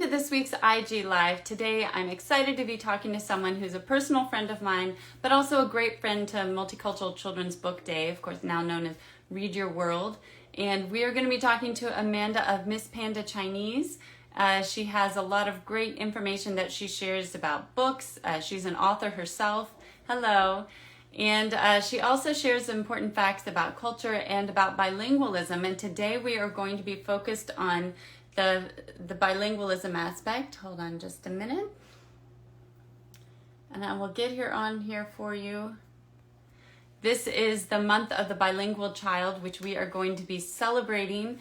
Welcome to this week's IG Live. Today I'm excited to be talking to someone who's a personal friend of mine, but also a great friend to Multicultural Children's Book Day, of course now known as Read Your World. And we are going to be talking to Amanda of Miss Panda Chinese. She has a lot of great information that she shares about books. She's an author herself. Hello. And she also shares important facts about culture and about bilingualism. And today we are going to be focused on the bilingualism aspect. Hold on just a minute. And I will get her on here for you. This is the month of the bilingual child, which we are going to be celebrating.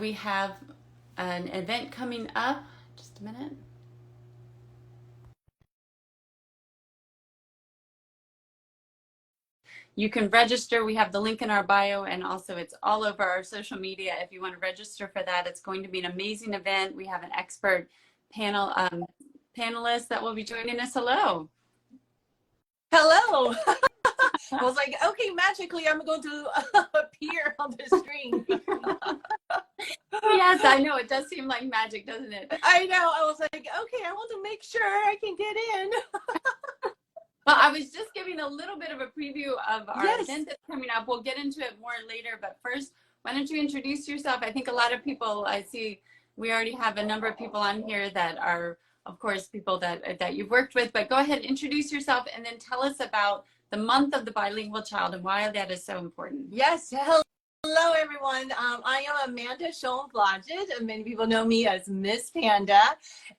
We have an event coming up. Just a minute. You can register. We have the link in our bio, and also it's all over our social media. If you want to register for that, it's going to be an amazing event. We have an expert panelist that will be joining us. Hello. Hello. I was like, okay, magically I'm going to appear on the screen. Yes, I know. It does seem like magic, doesn't it? I know. I was like, okay, I want to make sure I can get in. Well, I was just giving a little bit of a preview of our Yes. event that's coming up. We'll get into it more later, but first, why don't you introduce yourself? I think a lot of people, I see we already have a number of people on here that are, of course, people that you've worked with, but go ahead, introduce yourself, and then tell us about the month of the bilingual child and why that is so important. Yes. Hello, everyone. I am Amanda Hsiung-Blodgett. Many people know me as Miss Panda.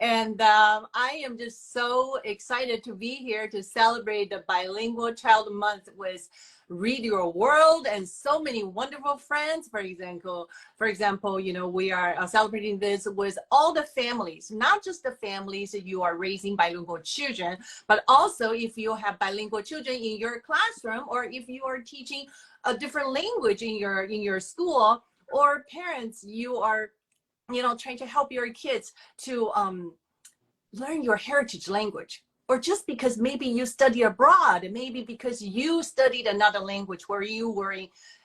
And I am just so excited to be here to celebrate the Bilingual Child Month with Read Your World and so many wonderful friends. For example, you know, we are celebrating this with all the families, not just the families that you are raising bilingual children, but also if you have bilingual children in your classroom, or if you are teaching a different language in your school, or parents, you are, you know, trying to help your kids to learn your heritage language, or just because maybe you study abroad, maybe because you studied another language where you were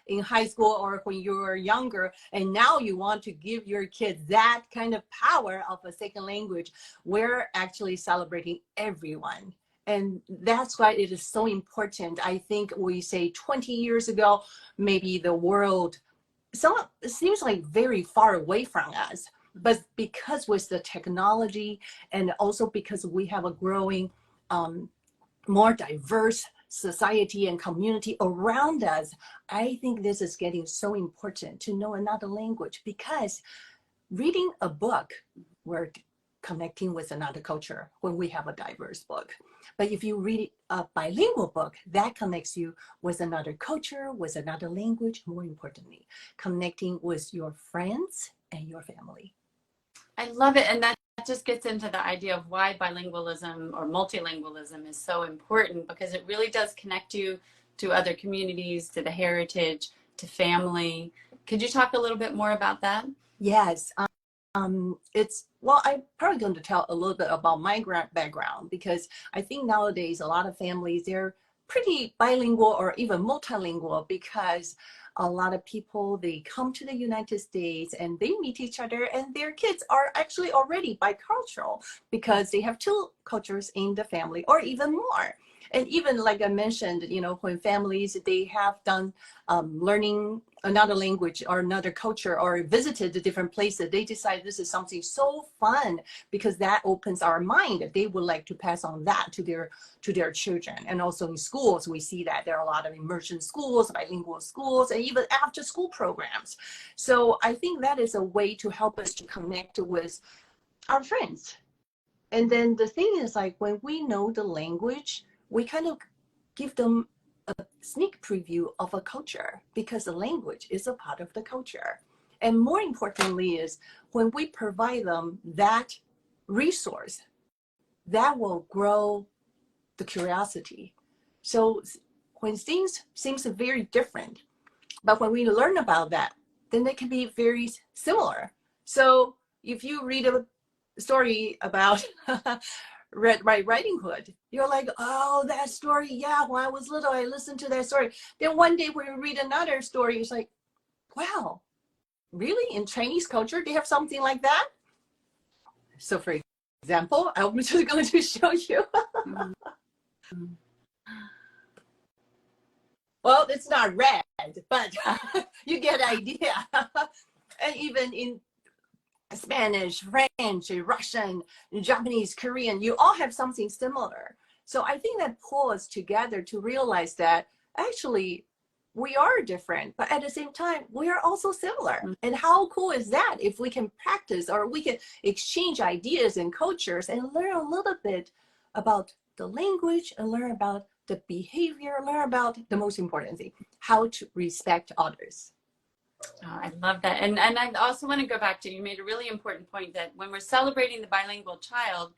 in high school or when you were younger, and now you want to give your kids that kind of power of a second language. We're actually celebrating everyone. And that's why it is so important. I think we say 20 years ago, maybe the world seems like very far away from us. But because with the technology, and also because we have a growing, more diverse society and community around us, I think this is getting so important to know another language, because reading a book, we're connecting with another culture when we have a diverse book. But if you read a bilingual book, that connects you with another culture, with another language, more importantly, connecting with your friends and your family. I love it. And that just gets into the idea of why bilingualism or multilingualism is so important, because it really does connect you to other communities, to the heritage, to family. Could you talk a little bit more about that? Yes. Well, I'm probably going to tell a little bit about my background, because I think nowadays a lot of families, they're pretty bilingual or even multilingual, because a lot of people, they come to the United States and they meet each other, and their kids are actually already bicultural because they have two cultures in the family or even more. And even like I mentioned, you know, when families, they have done learning another language or another culture, or visited the different places, they decide this is something so fun, because that opens our mind. They would like to pass on that to their children. And also in schools, we see that there are a lot of immersion schools, bilingual schools, and even after school programs. So I think that is a way to help us to connect with our friends. And then the thing is, like, when we know the language, we kind of give them a sneak preview of a culture, because the language is a part of the culture. And more importantly is, when we provide them that resource, that will grow the curiosity. So when things seems very different, but when we learn about that, then they can be very similar. So if you read a story about Red Riding Hood, you're like, oh, that story, yeah, when I was little, I listened to that story. Then one day when you read another story, it's like, wow, really? In Chinese culture, they have something like that? So for example, I'm just going to show you. Well, it's not red, but you get the idea. And even in Spanish, French, Russian, Japanese, Korean, you all have something similar. So I think that pulls us together to realize that actually we are different, but at the same time, we are also similar. And how cool is that if we can practice or we can exchange ideas and cultures and learn a little bit about the language and learn about the behavior, learn about the most important thing, how to respect others. Oh, I love that. And I also want to go back to, you made a really important point that when we're celebrating the bilingual child,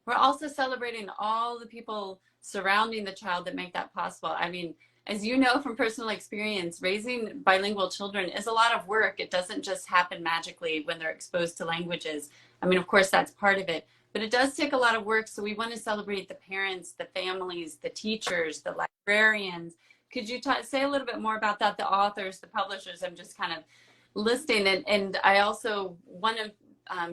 we're also celebrating all the people surrounding the child that make that possible. I mean, as you know from personal experience, raising bilingual children is a lot of work. It doesn't just happen magically when they're exposed to languages. I mean, of course, that's part of it, but it does take a lot of work. So we want to celebrate the parents, the families, the teachers, the librarians. Could you say a little bit more about that? The authors, the publishers, I'm just kind of listing it. And I also want to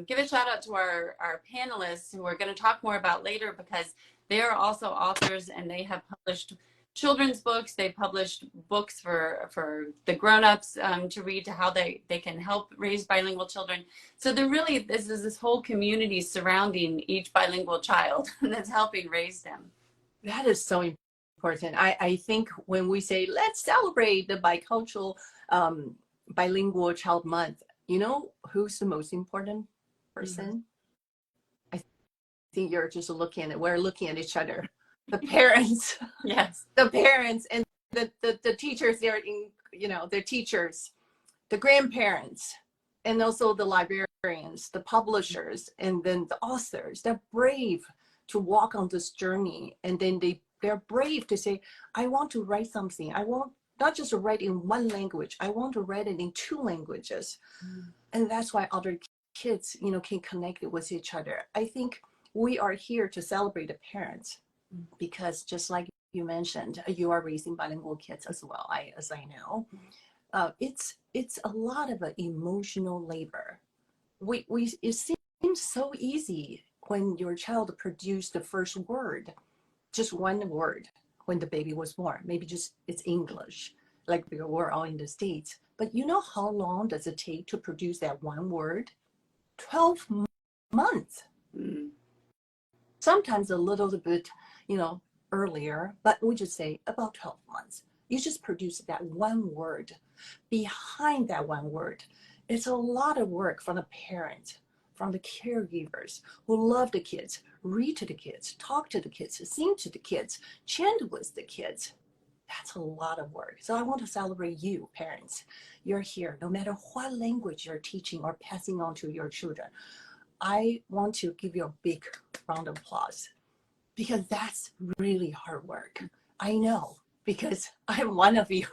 give a shout out to our panelists who we're going to talk more about later, because they are also authors and they have published children's books. They published books for the grown-ups to read, to how they can help raise bilingual children. So there really is this whole community surrounding each bilingual child that's helping raise them. That is so important. I think when we say, let's celebrate the Bilingual Child Month, you know who's the most important person? I think you're just looking at it. We're looking at each other. The parents. Yes. The parents and the teachers, they're in, the teachers, the grandparents, and also the librarians, the publishers, and then the authors. They're brave to walk on this journey, and then they're brave to say, I want to write something. I want not just to write in one language, I want to write it in 2 languages. And that's why other kids, can connect with each other. I think we are here to celebrate the parents, because just like you mentioned, you are raising bilingual kids as well, as I know. It's a lot of emotional labor. It seems so easy when your child produced the first word, just one word, when the baby was born. Maybe just it's English, like we're all in the States. But you know how long does it take to produce that one word? 12 months. Sometimes a little bit, earlier, but we just say about 12 months. You just produce that one word. Behind that one word, it's a lot of work from the parents, from the caregivers who love the kids, read to the kids, talk to the kids, sing to the kids, chant with the kids. That's a lot of work. So I want to celebrate you, parents. You're here, no matter what language you're teaching or passing on to your children. I want to give you a big round of applause, because that's really hard work. I know, because I'm one of you.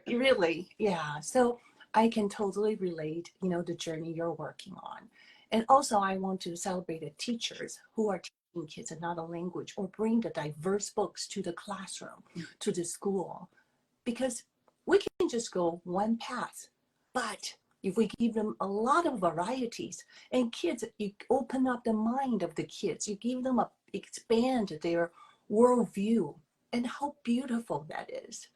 Really, yeah. So I can totally relate, the journey you're working on. And also I want to celebrate the teachers who are teaching kids another language, or bring the diverse books to the classroom, to the school, because we can just go one path. But if we give them a lot of varieties, and kids, you open up the mind of the kids, you give them expand their worldview, and how beautiful that is.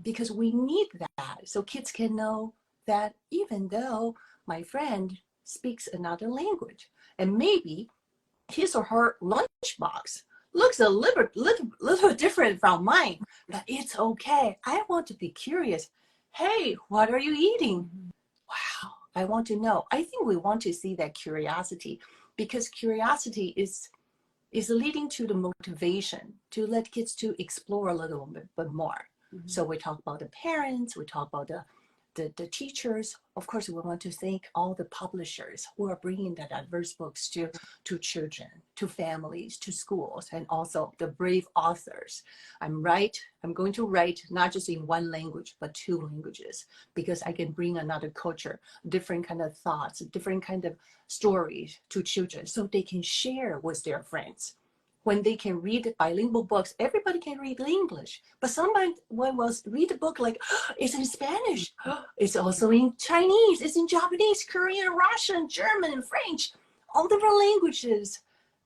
Because we need that, so kids can know that even though my friend speaks another language, and maybe his or her lunchbox looks a little different from mine, but it's okay. I want to be curious. Hey, what are you eating? Wow, I want to know. I think we want to see that curiosity, because curiosity is leading to the motivation to let kids to explore a little bit more. So we talk about the parents, we talk about the teachers. Of course, we want to thank all the publishers who are bringing the diverse books to children, to families, to schools, and also the brave authors. I'm going to write not just in one language, but 2 languages, because I can bring another culture, different kind of thoughts, different kind of stories to children, so they can share with their friends. when they can read bilingual books, everybody can read English. But somebody will read a book like, oh, it's in Spanish, oh, it's also in Chinese, it's in Japanese, Korean, Russian, German, French, all different languages.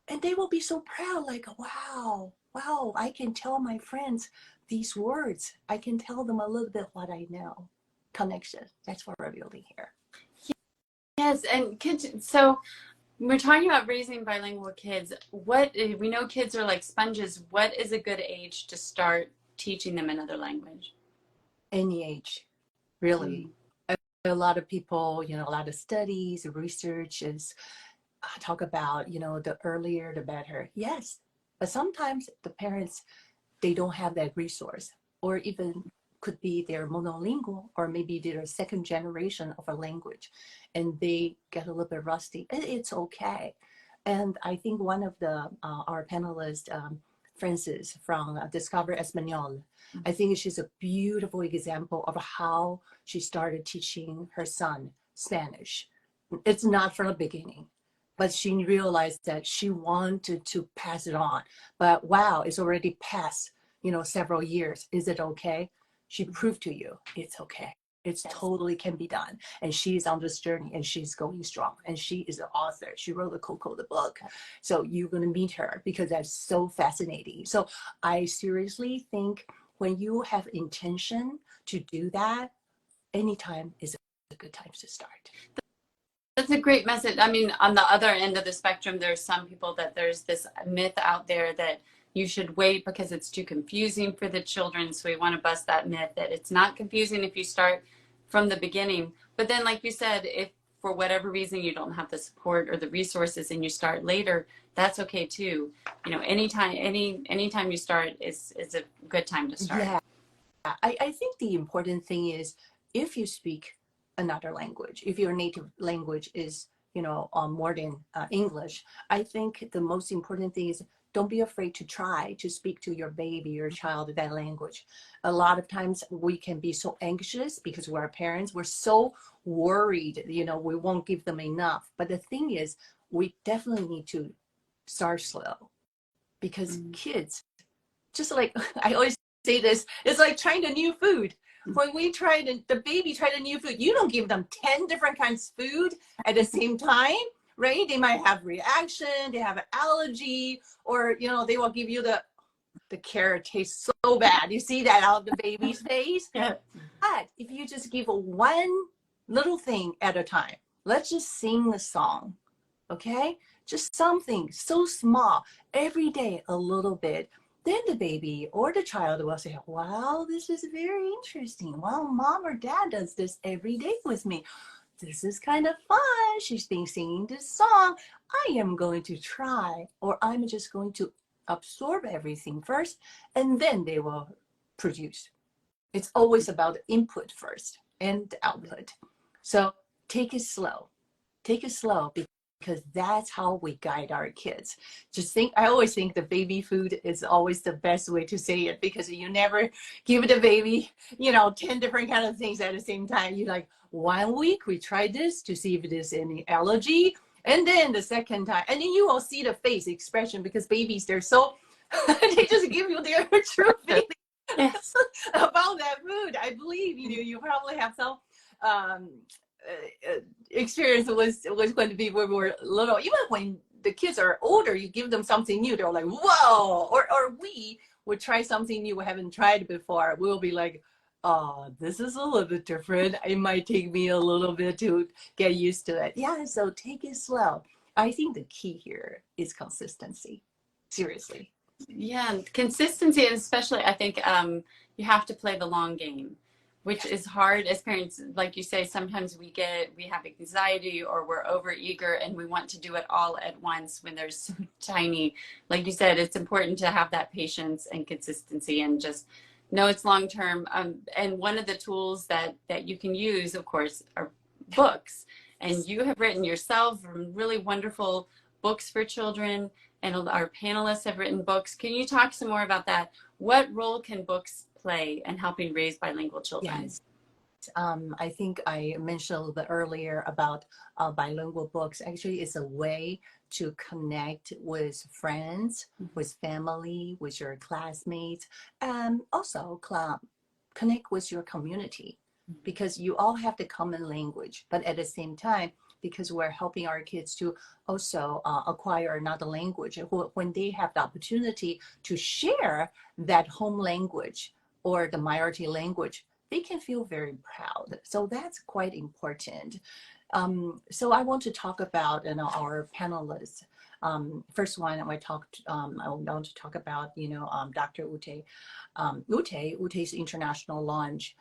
And they will be so proud, like, wow, wow, I can tell my friends these words. I can tell them a little bit what I know. Connection, that's what we're building here. Yes, and kids, so we're talking about raising bilingual kids. What, we know kids are like sponges. What is a good age to start teaching them another language? Any age, really. A lot of people, a lot of studies, research is talk about, the earlier the better. Yes, but sometimes the parents, they don't have that resource, or even could be they're monolingual, or maybe they're second generation of a language and they get a little bit rusty. It's okay. And I think one of the our panelists, Frances from Discover Espanol, I think she's a beautiful example of how she started teaching her son Spanish. It's not from the beginning, but she realized that she wanted to pass it on. But wow, it's already past, several years. Is it okay? She proved to you it's okay. It's totally can be done. And she's on this journey and she's going strong. And she is an author. She wrote the Coco, the book. So you're going to meet her because that's so fascinating. So I seriously think when you have intention to do that, anytime is a good time to start. That's a great message. I mean, on the other end of the spectrum, there's some people that there's this myth out there that you should wait because it's too confusing for the children. So we want to bust that myth that it's not confusing if you start from the beginning. But then, like you said, if for whatever reason you don't have the support or the resources and you start later, that's okay too. Anytime you start is a good time to start. Yeah, I think the important thing is if you speak another language, if your native language is, more than English, I think the most important thing is don't be afraid to try to speak to your baby or child that language. A lot of times we can be so anxious because we're parents, we're so worried, we won't give them enough. But the thing is, we definitely need to start slow because kids, just like I always say this, it's like trying a new food. When we tried the baby tried a new food, you don't give them 10 different kinds of food at the same time, right? They might have reaction, they have an allergy, or they will give you the carrot tastes so bad. You see that out of the baby's face. Yeah. But if you just give one little thing at a time, let's just sing a song, okay? Just something so small, every day a little bit. Then the baby or the child will say, wow, this is very interesting. Wow, mom or dad does this every day with me. This is kind of fun. She's been singing this song. I am going to try, or I'm just going to absorb everything first, and then they will produce. It's always about input first and output. So take it slow. Take it slow because that's how we guide our kids. I always think the baby food is always the best way to say it because you never give the baby, 10 different kind of things at the same time. You're like, 1 week we try this to see if there's any allergy. And then the second time, and then you will see the face expression because babies, they're so, they just give you their true feeling about that food. I believe, you probably have some experience was going to be when we were little. Even when the kids are older, you give them something new, they're like, whoa, or we would try something new we haven't tried before. We'll be like, oh, this is a little bit different. It might take me a little bit to get used to it. Yeah, so take it slow. I think the key here is consistency. Seriously. Yeah, consistency, and especially I think you have to play the long game, which is hard as parents. Like you say, sometimes we have anxiety or we're over eager and we want to do it all at once when they're so tiny. Like you said, it's important to have that patience and consistency and just know it's long term. And one of the tools that you can use, of course, are books. And you have written yourself really wonderful books for children, and our panelists have written books. Can you talk some more about that? What role can books play in helping raise bilingual children? Yes. I think I mentioned a little bit earlier about bilingual books. Actually, it's a way to connect with friends, with family, with your classmates, and also connect with your community, because you all have the common language. But at the same time, because we're helping our kids to also acquire another language, when they have the opportunity to share that home language or the minority language, they can feel very proud. So that's quite important. So I want to talk about our panelists. First one, I want to talk about Dr. Ute. Ute's international launch.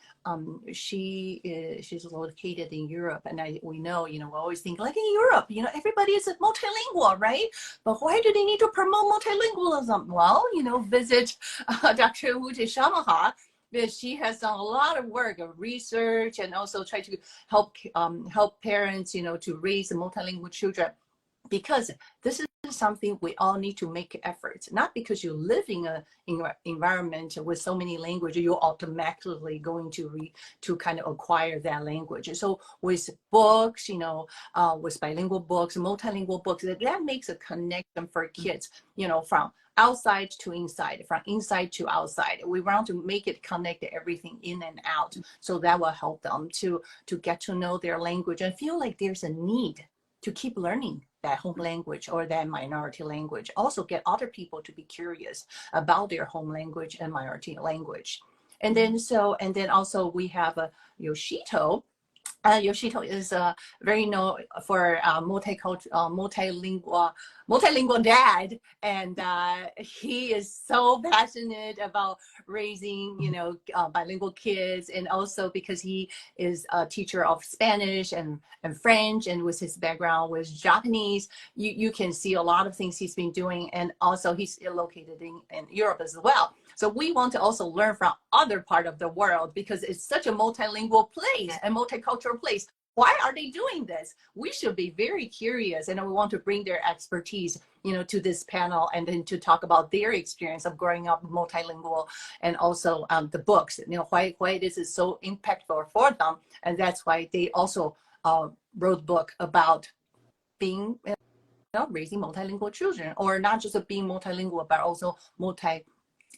She's located in Europe, and we know we always think like in Europe, everybody is multilingual, right? But why do they need to promote multilingualism? Well, visit Dr. Ute Shamaha. She has done a lot of work of research and also try to help parents, to raise multilingual children, because this is something we all need to make efforts. Not because you live in an environment with so many languages, you're automatically going to kind of acquire that language. So with books, with bilingual books, multilingual books, that makes a connection for kids, from outside to inside, from inside to outside. We want to make it connect everything in and out. So that will help them to get to know their language and feel like there's a need to keep learning that home language or that minority language. Also get other people to be curious about their home language and minority language. And then also we have Yoshito. Yoshito is very known for multilingual dad, and he is so passionate about raising bilingual kids, and also because he is a teacher of Spanish and French, and with his background with Japanese, you can see a lot of things he's been doing, and also he's located in Europe as well. So we want to also learn from other part of the world, because it's such a multilingual place and multicultural place. Why are they doing this? We should be very curious, and we want to bring their expertise, to this panel, and then to talk about their experience of growing up multilingual, and also the books, why this is so impactful for them, and that's why they also wrote a book about being, raising multilingual children, or not just being multilingual, but also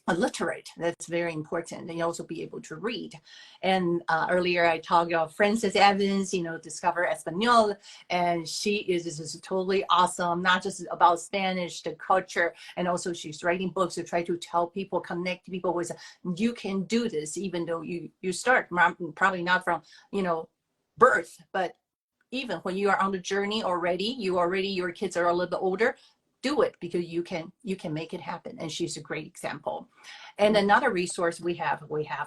literate. That's very important, and you also be able to read. And earlier I talked about Frances Evans, Discover Espanol, and she is totally awesome, not just about Spanish, the culture, and also she's writing books to try to tell people, connect people with, you can do this, even though you start probably not from birth, but even when you are on the journey already, your kids are a little bit older, do it, because you can make it happen. And she's a great example. And another resource we have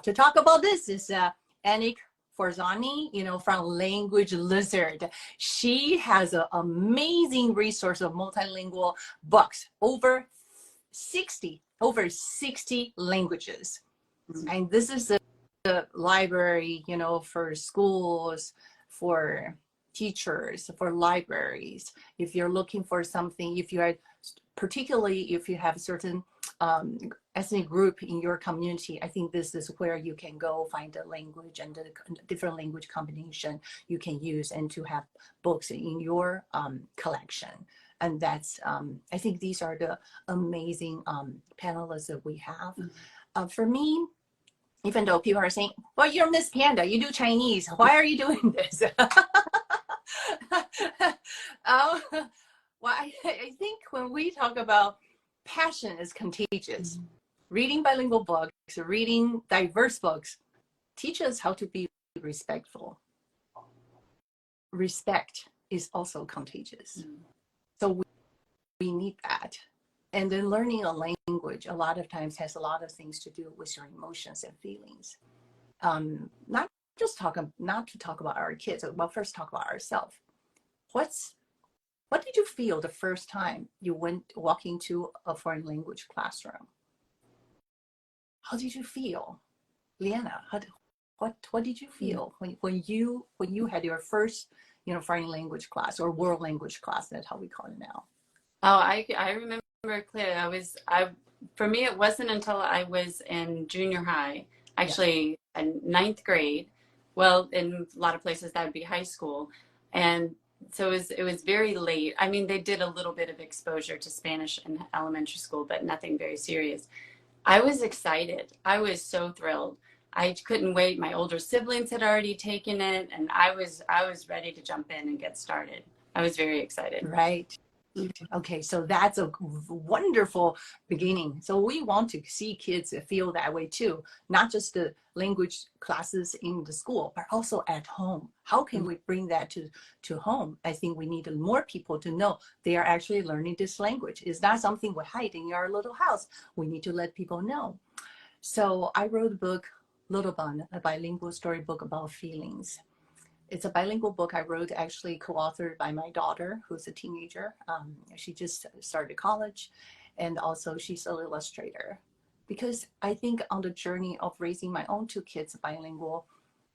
to talk about this is Anik Forzani, from Language Lizard. She has an amazing resource of multilingual books, over 60 languages. And this is the library, for schools, for teachers, for libraries. If you're looking for something, particularly if you have a certain ethnic group in your community, I think this is where you can go find a language and the different language combination you can use, and to have books in your collection. And that's, I think these are the amazing panelists that we have. For me, even though people are saying, well, you're Miss Panda, you do Chinese, why are you doing this? Well, I think when we talk about passion is contagious. Reading bilingual books, reading diverse books, teach us how to be respectful. Respect is also contagious. So we need that. And then learning a language a lot of times has a lot of things to do with your emotions and feelings. Not to talk about our kids, but first talk about ourselves. What did you feel the first time you walk into a foreign language classroom? How did you feel, Liana? What did you feel when you had your first foreign language class, or world language class? That's how we call it now. Oh, I remember clearly. For me, it wasn't until I was in junior high, actually in ninth grade, Well, in a lot of places that would be high school. And so it was very late. I mean, they did a little bit of exposure to Spanish in elementary school, but nothing very serious. I was excited. I was so thrilled. I couldn't wait. My older siblings had already taken it, and I was ready to jump in and get started. I was very excited. Right. Okay, so that's a wonderful beginning. So we want to see kids feel that way too, not just the language classes in the school, but also at home. How can we bring that to home? I think we need more people to know they are actually learning this language. It's not something we hide in our little house. We need to let people know. So I wrote a book, Little Bun, a bilingual storybook about feelings. It's a bilingual book I wrote, actually co-authored by my daughter, who's a teenager. She just started college, and also she's an illustrator. Because I think on the journey of raising my own two kids bilingual,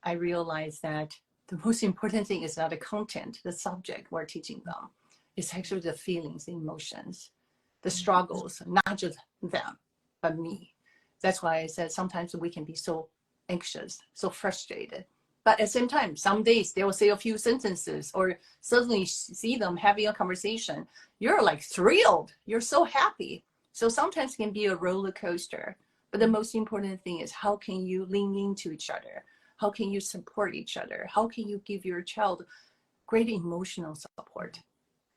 I realized that the most important thing is not the content, the subject we're teaching them. It's actually the feelings, the emotions, the struggles, not just them, but me. That's why I said sometimes we can be so anxious, so frustrated. But at the same time, some days they will say a few sentences or suddenly see them having a conversation. You're like thrilled. You're so happy. So sometimes it can be a roller coaster. But the most important thing is how can you lean into each other? How can you support each other? How can you give your child great emotional support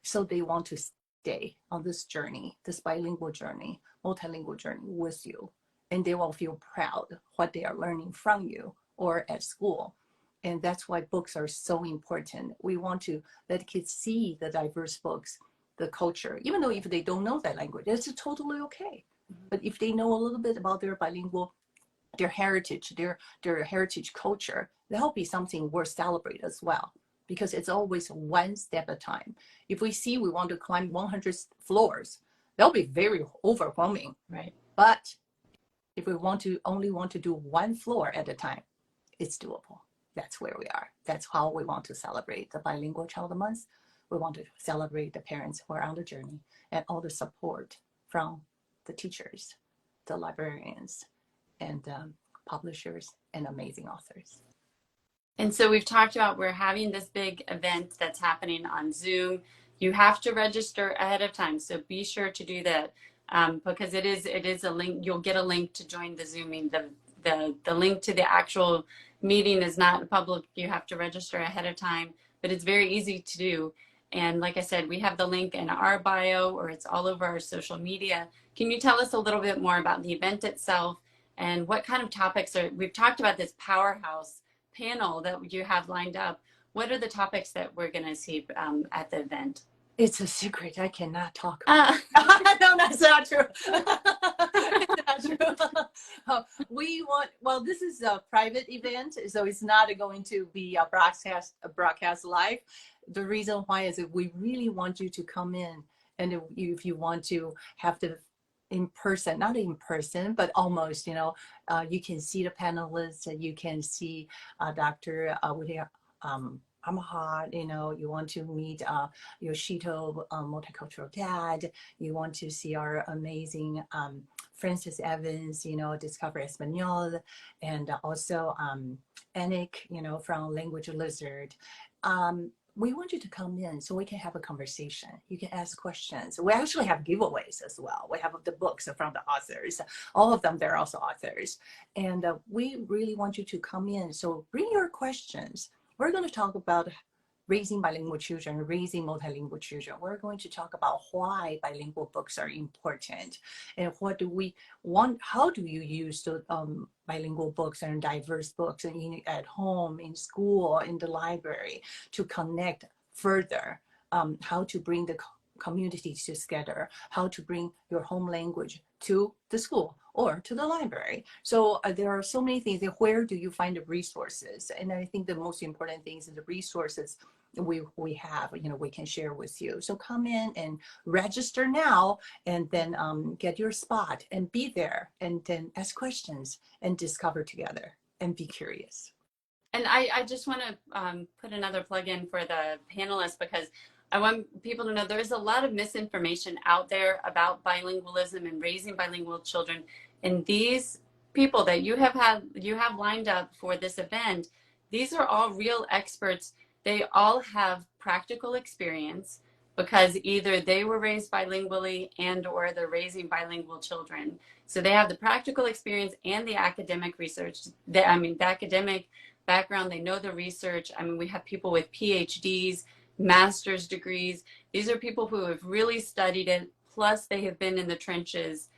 so they want to stay on this journey, this bilingual journey, multilingual journey with you? And they will feel proud what they are learning from you or at school. And that's why books are so important. We want to let kids see the diverse books, the culture, even though if they don't know that language, it's totally okay. But if they know a little bit about their bilingual, their heritage, their heritage culture, that'll be something worth celebrating as well. Because it's always one step at a time. If we see we want to climb 100 floors, that'll be very overwhelming. Right. But if we only want to do one floor at a time, it's doable. That's where we are. That's how we want to celebrate the Bilingual Child Month. We want to celebrate the parents who are on the journey and all the support from the teachers, the librarians, and publishers and amazing authors. And so we've talked about we're having this big event that's happening on Zoom. You have to register ahead of time, so be sure to do that because it is a link. You'll get a link to join the Zooming. The link to the actual meeting is not public. You have to register ahead of time, but it's very easy to do. And like I said, we have the link in our bio or it's all over our social media. Can you tell us a little bit more about the event itself and what kind of topics we've talked about this powerhouse panel that you have lined up. What are the topics that we're going to see at the event? It's a secret. I cannot talk about. No, that's not true. It's not true. Well, this is a private event, so it's not going to be a broadcast live. The reason why is that we really want you to come in, and if you want to have the in person, not in person, but almost, you can see the panelists, and you can see Dr. Amahat, you want to meet Yoshito, Multicultural Dad, you want to see our amazing Francis Evans, Discover Espanol, and also Anik, from Language Lizard. We want you to come in so we can have a conversation. You can ask questions. We actually have giveaways as well. We have the books from the authors. All of them, they're also authors. And we really want you to come in. So bring your questions. We're going to talk about raising bilingual children, raising multilingual children. We're going to talk about why bilingual books are important and what do we want, how do you use the bilingual books and diverse books at home, in school, in the library to connect further, how to bring the communities together, how to bring your home language to the school or to the library. So there are so many things. Where do you find the resources? And I think the most important thing is the resources we have, we can share with you. So come in and register now, and then get your spot and be there, and then ask questions and discover together and be curious. And I just want to put another plug in for the panelists because I want people to know there's a lot of misinformation out there about bilingualism and raising bilingual children. And these people that you have lined up for this event, these are all real experts. They all have practical experience because either they were raised bilingually and or they're raising bilingual children. So they have the practical experience and the academic research. The academic background, they know the research. I mean, we have people with PhDs, master's degrees. These are people who have really studied it, plus they have been in the trenches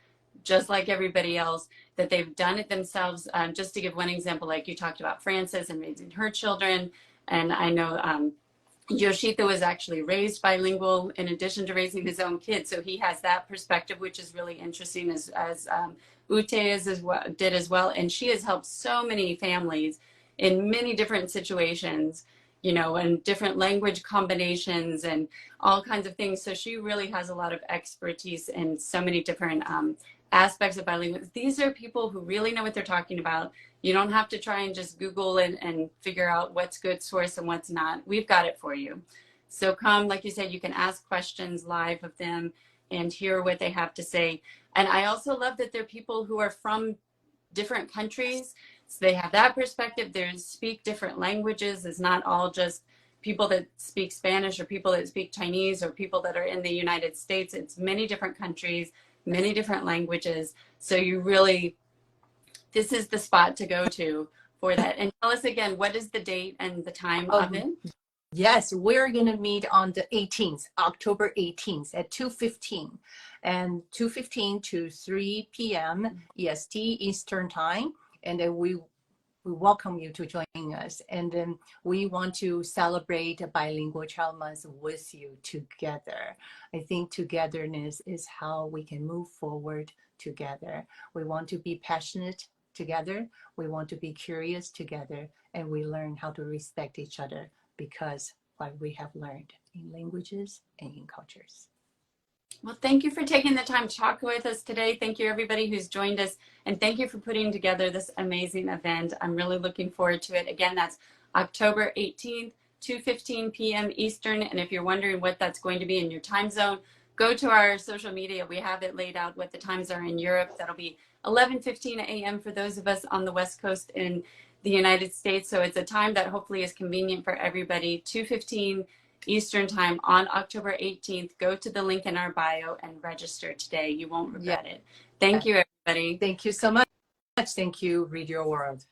just like everybody else, that they've done it themselves. Just to give one example, like you talked about Frances and raising her children. And I know Yoshita was actually raised bilingual in addition to raising his own kids. So he has that perspective, which is really interesting, as Ute did as well. And she has helped so many families in many different situations, you know, and different language combinations and all kinds of things. So she really has a lot of expertise in so many different aspects of bilingualism. These are people who really know what they're talking about. You don't have to try and just Google and figure out what's good source and what's not. We've got it for you. So come, like you said, you can ask questions live of them and hear what they have to say. And I also love that they're people who are from different countries. So they have that perspective. They speak different languages. It's not all just people that speak Spanish or people that speak Chinese or people that are in the United States. It's many different countries, many different languages. So you really, this is the spot to go to for that. And tell us again, what is the date and the time of it? Yes, we're going to meet on the 18th, October 18th at 2:15 and 2:15 to 3 p.m. EST Eastern Time. And then we welcome you to join us. And then we want to celebrate Bilingual Child Month with you together. I think togetherness is how we can move forward together. We want to be passionate together. We want to be curious together. And we learn how to respect each other because what we have learned in languages and in cultures. Well, thank you for taking the time to talk with us today. Thank you, everybody who's joined us. And thank you for putting together this amazing event. I'm really looking forward to it. Again, that's October 18th, 2:15 p.m. Eastern. And if you're wondering what that's going to be in your time zone, go to our social media. We have it laid out what the times are in Europe. That'll be 11:15 a.m. for those of us on the West Coast in the United States. So it's a time that hopefully is convenient for everybody. 2:15 Eastern Time on October 18th. Go to the link in our bio and register today. You won't regret it. Thank you, everybody. Thank you so much. Thank you. Read Your World.